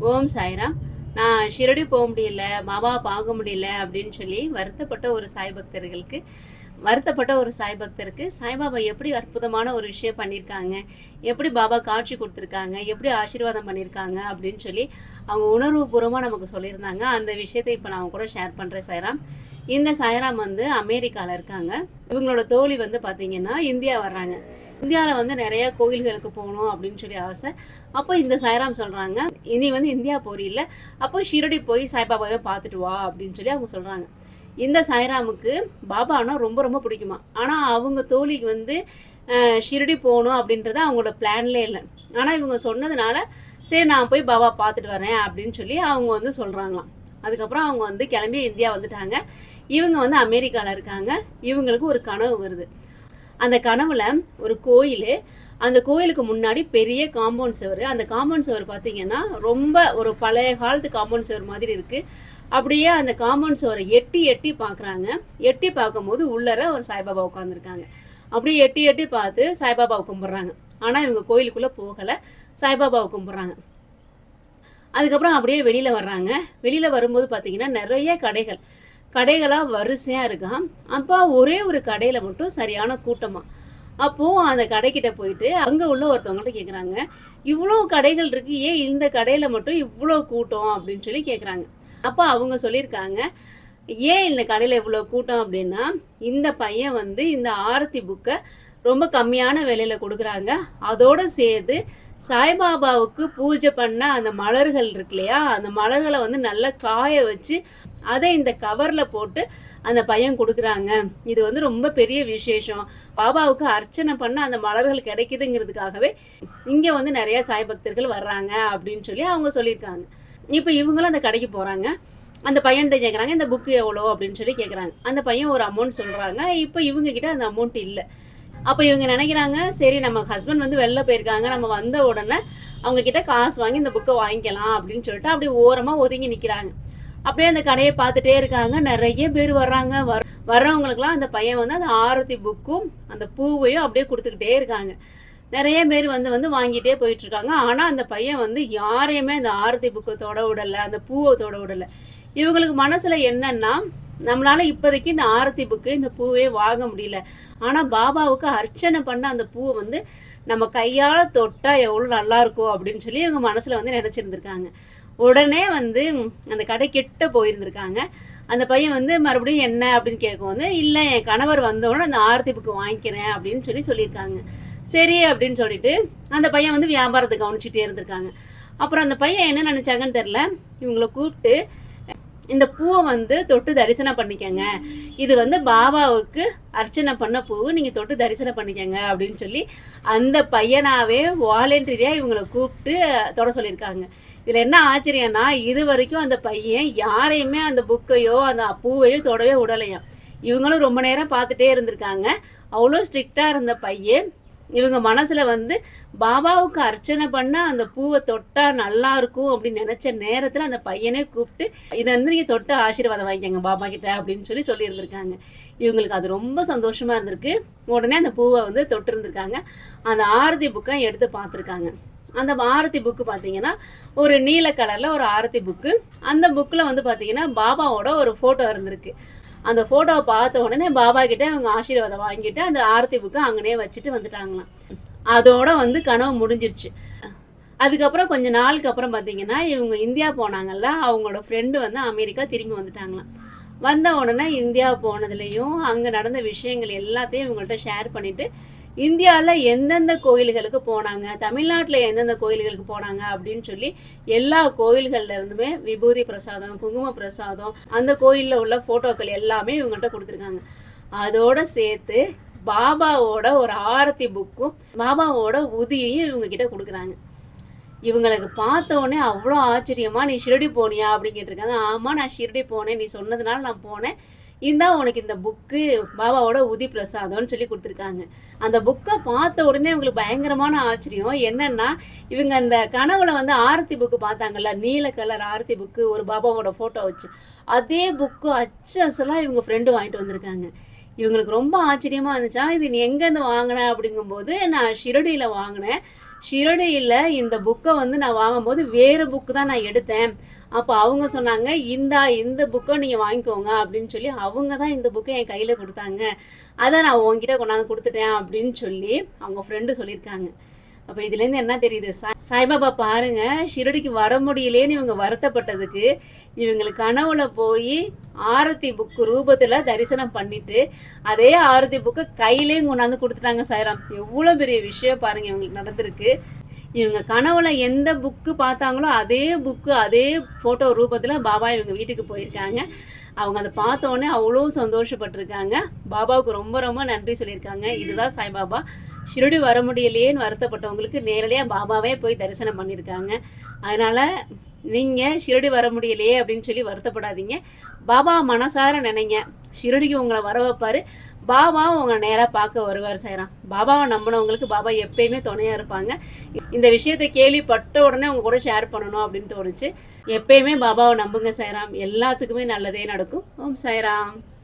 ஓம் சாய்ராம். நான் ஷிரடி போக முடியல, பாபா பார்க்க முடியல அப்படின்னு சொல்லி வருத்தப்பட்ட ஒரு சாய் பக்தருக்கு சாய்பாபா எப்படி அற்புதமான ஒரு விஷயம் பண்ணியிருக்காங்க, எப்படி பாபா காட்சி கொடுத்துருக்காங்க, எப்படி ஆசீர்வாதம் பண்ணியிருக்காங்க அப்படின்னு சொல்லி அவங்க உணர்வுபூர்வமாக நமக்கு சொல்லியிருந்தாங்க. அந்த விஷயத்தை இப்போ நான் கூட ஷேர் பண்ணுறேன் சாய்ராம். இந்த சாய்ராம் வந்து அமெரிக்காவில் இருக்காங்க. இவங்களோட தோழி வந்து பார்த்தீங்கன்னா இந்தியா வர்றாங்க. இந்தியாவில் வந்து நிறைய கோயில்களுக்கு போகணும் அப்படின்னு சொல்லி ஆசை. அப்போ இந்த சாய்ராம் சொல்கிறாங்க, இனி வந்து இந்தியா போறீல்ல, அப்போ ஷிரடி போய் சாய்பாபாவை பார்த்துட்டு வா அப்படின்னு சொல்லி அவங்க சொல்கிறாங்க. இந்த சாய்ராமுக்கு பாபானா ரொம்ப ரொம்ப பிடிக்குமா. ஆனால் அவங்க தோழிக்கு வந்து ஷிரடி போகணும் அப்படின்றது அவங்களோட பிளான்லே இல்லை. ஆனால் இவங்க சொன்னதுனால சரி நான் போய் பாபா பார்த்துட்டு வரேன் அப்படின்னு சொல்லி அவங்க வந்து சொல்கிறாங்களாம். அதுக்கப்புறம் அவங்க வந்து கிளம்பி இந்தியா வந்துட்டாங்க. இவங்க வந்து அமெரிக்காவில் இருக்காங்க. இவங்களுக்கு ஒரு கனவு வருது. அந்த கனவுல ஒரு கோயில், அந்த கோயிலுக்கு முன்னாடி பெரிய காம்பவுண்ட் சுவர். அந்த காம்பவுண்ட் சுவர் பார்த்தீங்கன்னா ரொம்ப ஒரு பழைய காலத்து காம்பவுண்ட் சுவர் மாதிரி இருக்குது. அப்படியே அந்த காம்பவுண்ட் சுவரை எட்டி எட்டி பார்க்குறாங்க. எட்டி பார்க்கும்போது உள்ளர ஒரு சாய்பாபா உட்காந்துருக்காங்க. அப்படியே எட்டி எட்டி பார்த்து சாய்பாபாவை கும்பிட்றாங்க. ஆனால் இவங்க கோயிலுக்குள்ளே போகலை, சாய்பாபாவை கும்பிட்றாங்க. அதுக்கப்புறம் அப்படியே வெளியில் வர்றாங்க. வெளியில் வரும்போது பார்த்தீங்கன்னா நிறைய கடைகளாக வரிசையாக இருக்கான். அப்போ ஒரே ஒரு கடையில் மட்டும் சரியான கூட்டமாக. அப்போது அந்த கடைக்கிட்ட போயிட்டு அங்கே உள்ள ஒருத்தவங்கள்ட்ட கேட்குறாங்க, இவ்வளோ கடைகள் இருக்குது, ஏன் இந்த கடையில் மட்டும் இவ்வளோ கூட்டம் அப்படின்னு சொல்லி கேட்குறாங்க. அப்போ அவங்க சொல்லியிருக்காங்க, ஏன் இந்த கடையில் இவ்வளோ கூட்டம் அப்படின்னா, இந்த பையன் வந்து இந்த ஆரத்தி புக்கை ரொம்ப கம்மியான விலையில் கொடுக்குறாங்க. அதோடு சேர்த்து சாய்பாபாவுக்கு பூஜை பண்ண அந்த மலர்கள் இருக்கு இல்லையா, அந்த மலர்களை வந்து நல்லா காய வச்சு அதை இந்த கவரில் போட்டு அந்த பையன் கொடுக்குறாங்க. இது வந்து ரொம்ப பெரிய விசேஷம். பாபாவுக்கு அர்ச்சனை பண்ண அந்த மலர்கள் கிடைக்குதுங்கிறதுக்காகவே இங்கே வந்து நிறைய சாய் பக்தர்கள் வர்றாங்க அப்படின்னு சொல்லி அவங்க சொல்லியிருக்காங்க. இப்போ இவங்களும் அந்த கடைக்கு போகிறாங்க. அந்த பையன்கிட்ட கேட்குறாங்க, இந்த புக்கு எவ்வளோ அப்படின்னு சொல்லி கேட்குறாங்க. அந்த பையன் ஒரு அமௌண்ட் சொல்கிறாங்க. இப்போ இவங்ககிட்ட அந்த அமௌண்ட் இல்லை. அப்போ இவங்க நினைக்கிறாங்க, சரி நம்ம ஹஸ்பண்ட் வந்து வெளில போயிருக்காங்க, நம்ம வந்த உடனே அவங்கக்கிட்ட காசு வாங்கி இந்த புக்கை வாங்கிக்கலாம் அப்படின்னு சொல்லிட்டு அப்படியே ஓரமாக ஒதுங்கி நிற்கிறாங்க. அப்படியே அந்த கடையை பார்த்துட்டே இருக்காங்க. நிறைய பேர் வர்றாங்க. வர்றவங்களுக்குலாம் அந்த பையன் வந்து அந்த ஆரத்தி புக்கும் அந்த பூவையும் அப்படியே கொடுத்துக்கிட்டே இருக்காங்க. நிறைய பேர் வந்து வாங்கிட்டே போயிட்டுருக்காங்க. ஆனால் அந்த பையன் வந்து யாரையுமே அந்த ஆரத்தி புக்கை தொட விடலை, அந்த பூவை தொட விடலை. இவங்களுக்கு மனசில் என்னன்னா, நம்மளால் இப்போதைக்கு இந்த ஆரத்தி புக்கு இந்த பூவே வாங்க முடியல, ஆனால் பாபாவுக்கு அர்ச்சனை பண்ண அந்த பூவை வந்து நம்ம கையால் தொட்டால் எவ்வளோ நல்லாயிருக்கும் அப்படின்னு சொல்லி இவங்க மனசில் வந்து நினச்சிருந்துருக்காங்க. உடனே வந்து அந்த கடை கிட்ட போயிருந்திருக்காங்க. அந்த பையன் வந்து மறுபடியும் என்ன அப்படின்னு கேட்கும் வந்து, இல்லை என் கணவர் வந்தோடனே அந்த ஆரத்தி புக்கு வாங்கிக்கிறேன் அப்படின்னு சொல்லியிருக்காங்க. சரி அப்படின்னு சொல்லிட்டு அந்த பையன் வந்து வியாபாரத்தை கவனிச்சுட்டே இருந்திருக்காங்க. அப்புறம் அந்த பையன் என்ன நினச்சாங்கன்னு தெரில, இவங்களை கூப்பிட்டு இந்த பூவை வந்து தொட்டு தரிசனம் பண்ணிக்கங்க, இது வந்து பாபாவுக்கு அர்ச்சனை பண்ண பூவு, நீங்கள் தொட்டு தரிசனம் பண்ணிக்கங்க அப்படின்னு சொல்லி அந்த பையனாவே வாலண்டரியாக இவங்களை கூப்பிட்டு தொட சொல்லியிருக்காங்க. இதில் என்ன ஆச்சரியம்னா, இது வரைக்கும் அந்த பையன் யாரையுமே அந்த புக்கையோ அந்த பூவையோ தொடவே விடலையாம். இவங்களும் ரொம்ப நேரம் பார்த்துட்டே இருந்திருக்காங்க. அவ்வளோ ஸ்ட்ரிக்டாக இருந்த பையன் இவங்க மனசில் வந்து பாபாவுக்கு அர்ச்சனை பண்ண அந்த பூவை தொட்டால் நல்லா இருக்கும் அப்படின்னு நினச்ச நேரத்தில் அந்த பையனே கூப்பிட்டு இதை வந்து நீங்கள் தொட்டு ஆசீர்வாதம் வாங்கிக்கங்க பாபா கிட்ட அப்படின்னு சொல்லியிருந்திருக்காங்க. இவங்களுக்கு அது ரொம்ப சந்தோஷமாக இருந்திருக்கு. உடனே அந்த பூவை வந்து தொட்டு இருந்திருக்காங்க. அந்த ஆரத்தி புக்கை எடுத்து பார்த்துருக்காங்க. அந்த ஆரத்தி புக்கு பார்த்தீங்கன்னா ஒரு நீல கலரில் ஒரு ஆரத்தி புக்கு. அந்த புக்கில் வந்து பார்த்தீங்கன்னா பாபாவோட ஒரு ஃபோட்டோ இருந்திருக்கு. அந்த ஃபோட்டோவை பார்த்த உடனே பாபா கிட்ட அவங்க ஆசீர்வாதம் வாங்கிட்டு அந்த ஆரத்தி புக்கை அங்கனே வச்சுட்டு வந்துட்டாங்களாம். அதோட வந்து கனவு முடிஞ்சிருச்சு. அதுக்கப்புறம் கொஞ்ச நாளுக்கு அப்புறம் பார்த்தீங்கன்னா இவங்க இந்தியா போனாங்கல்ல, அவங்களோட ஃப்ரெண்டு வந்து அமெரிக்கா திரும்பி வந்துட்டாங்களாம். வந்த உடனே இந்தியா போனதுலேயும் அங்கே நடந்த விஷயங்கள் எல்லாத்தையும் இவங்கள்ட்ட ஷேர் பண்ணிவிட்டு இந்தியாவில் எந்தெந்த கோயில்களுக்கு போனாங்க, தமிழ்நாட்டில் எந்தெந்த கோயில்களுக்கு போனாங்க அப்படின்னு சொல்லி எல்லா கோயில்களில் இருந்துமே விபூதி பிரசாதம், குங்கும பிரசாதம், அந்த கோயிலில் உள்ள ஃபோட்டோக்கள் எல்லாமே இவங்கள்ட்ட கொடுத்துருக்காங்க. அதோடு சேர்த்து பாபாவோட ஒரு ஆரத்தி புக்கும் பாபாவோட உதியையும் இவங்கக்கிட்ட கொடுக்குறாங்க. இவங்களுக்கு பார்த்தோன்னே அவ்வளோ ஆச்சரியமா, நீ ஷிரடி போனியா அப்படின்னு கேட்டிருக்காங்க. ஆமாம் நான் ஷிரடி போனேன், நீ சொன்னதுனால நான் போனேன், இந்தா உனக்கு இந்த புக்கு பாபாவோட உதி பிரசாதம்னு சொல்லி கொடுத்துருக்காங்க. அந்த புக்கை பார்த்த உடனே இவங்களுக்கு பயங்கரமான ஆச்சரியம். என்னென்னா, இவங்க அந்த கனவுல வந்து ஆரத்தி புக்கு பார்த்தாங்கல்ல, நீல கலர் ஆரத்தி புக்கு, ஒரு பாபாவோட ஃபோட்டோ வச்சு, அதே புக்கு அச்சலாம் இவங்க ஃப்ரெண்டு வாங்கிட்டு வந்திருக்காங்க. இவங்களுக்கு ரொம்ப ஆச்சரியமாக இருந்துச்சா. இது நீ எங்கேருந்து வாங்கினேன் அப்படிங்கும்போது, நான் ஷிரடியில் வாங்கினேன், ஷிரடியில இந்த புக்க வந்து நான் வாங்கும்போது வேற புக் தான் நான் எடுத்தேன். அப்ப அவங்க சொன்னாங்க, "இந்தா இந்த புக்க நீங்க வாங்கிக்கோங்க" அப்படின்னு சொல்லி அவங்க தான் இந்த புக்க என் கையில குடுத்தாங்க. அத நான் உன்கிட்ட கொண்டாந்து குடுத்துட்டேன் அப்படின்னு சொல்லி அவங்க ஃப்ரெண்டு சொல்லியிருக்காங்க. அப்ப இதுலேருந்து என்ன தெரியுது? சாய்பாபா பாருங்க, ஷிரடிக்கு வர முடியலேன்னு இவங்க வருத்தப்பட்டதுக்கு, இவங்களுக்கு கனவுல போயி ஆரத்தி புக் ரூபத்துல தரிசனம் பண்ணிட்டு, அதே ஆரத்தி புக்க கையிலேயும் கொண்டாந்து குடுத்துட்டாங்க சாய்ராம். எவ்வளோ பெரிய விஷயம் பாருங்க இவங்களுக்கு நடந்திருக்கு. இவங்க கனவுல எந்த புக்கு பார்த்தாங்களோ, அதே புக்கு, அதே ஃபோட்டோ ரூபத்துல பாபா இவங்க வீட்டுக்கு போயிருக்காங்க. அவங்க அத பார்த்தோனே அவ்வளோ சந்தோஷப்பட்டுருக்காங்க. பாபாவுக்கு ரொம்ப ரொம்ப நன்றி சொல்லியிருக்காங்க. இதுதான் சாய்பாபா. ஷிரடி வர முடியலையேன்னு வருத்தப்பட்டவங்களுக்கு நேரடியா பாபாவே போய் தரிசனம் பண்ணியிருக்காங்க. அதனால நீங்க ஷிரடி வர முடியலையே அப்படின்னு சொல்லி வருத்தப்படாதீங்க. பாபா மனசார நினைங்க. ஷிரடிக்கு உங்கள வர வைப்பாரு. பாபாவும் உங்கள நேரா பார்க்க வருவார் சாய்ராம். பாபாவை நம்பினவங்களுக்கு பாபா எப்பயுமே துணையா இருப்பாங்க. இந்த விஷயத்த கேள்விப்பட்ட உடனே உங்க கூட ஷேர் பண்ணணும் அப்படின்னு தோணுச்சு. எப்பயுமே பாபாவை நம்புங்க சாய்ராம். எல்லாத்துக்குமே நல்லதே நடக்கும். ஓம் சாய்ராம்.